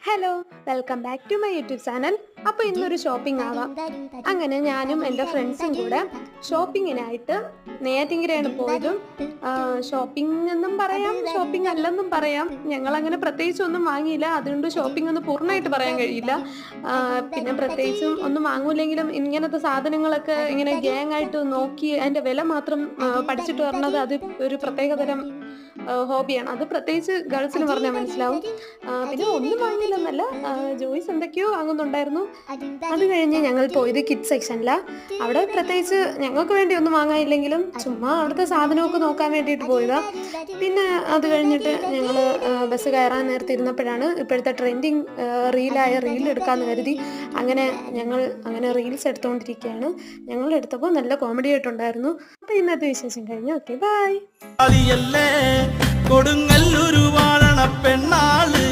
Hello, welcome back to my YouTube channel. അപ്പോൾ ഇന്നൊരു shopping ആവാം. അങ്ങനെ ഞാനും എൻ്റെ ഫ്രണ്ട്സും കൂടെ ഷോപ്പിങ്ങിനായിട്ട് നെയ്യാറ്റിൻകരയാണ് പോയതും. ഷോപ്പിംഗ് എന്നും പറയാം, ഷോപ്പിംഗ് അല്ലെന്നും പറയാം. ഞങ്ങളങ്ങനെ പ്രത്യേകിച്ചൊന്നും വാങ്ങിയില്ല, അതുകൊണ്ട് ഷോപ്പിംഗ് ഒന്ന് പൂർണ്ണമായിട്ട് പറയാൻ കഴിയില്ല. പിന്നെ പ്രത്യേകിച്ചും ഒന്നും വാങ്ങൂല്ലെങ്കിലും ഇങ്ങനത്തെ സാധനങ്ങളൊക്കെ ഇങ്ങനെ ഗ്യാങ് ആയിട്ട് നോക്കി അതിൻ്റെ വില മാത്രം പഠിച്ചിട്ട് വരണത് അത് ഒരു പ്രത്യേകതരം ഹോബിയാണ്. അത് പ്രത്യേകിച്ച് ഗേൾസിന് പറഞ്ഞാൽ മനസ്സിലാവും. പിന്നെ ഒന്നും വാങ്ങിയില്ലെന്നല്ല, ജോയ്സ് എന്തൊക്കെയോ വാങ്ങുന്നുണ്ടായിരുന്നു. അത് കഴിഞ്ഞ് ഞങ്ങൾ പോയത് കിഡ്സ് സെക്ഷനിലാണ്. അവിടെ പ്രത്യേകിച്ച് ഞങ്ങൾക്ക് വേണ്ടി ഒന്നും വാങ്ങാനില്ലെങ്കിലും ചുമ്മാ അവിടുത്തെ സാധനമൊക്കെ നോക്കാൻ വേണ്ടിയിട്ട് പോയതാണ്. പിന്നെ അത് കഴിഞ്ഞിട്ട് ഞങ്ങൾ ബസ് കയറാൻ നേരത്തിരുന്നപ്പോഴാണ് ഇപ്പോഴത്തെ ട്രെൻഡിങ് റീൽ എടുക്കാമെന്ന് കരുതി. അങ്ങനെ റീൽസ് എടുത്തുകൊണ്ടിരിക്കുകയാണ്. ഞങ്ങൾ എടുത്തപ്പോൾ നല്ല കോമഡി ആയിട്ടുണ്ടായിരുന്നു. അപ്പോൾ ഇന്നത്തെ വിശേഷം കഴിഞ്ഞു. Okay, by. കൊടുങ്ങല്ലൊരു വാഴണ പെണ്ണാള്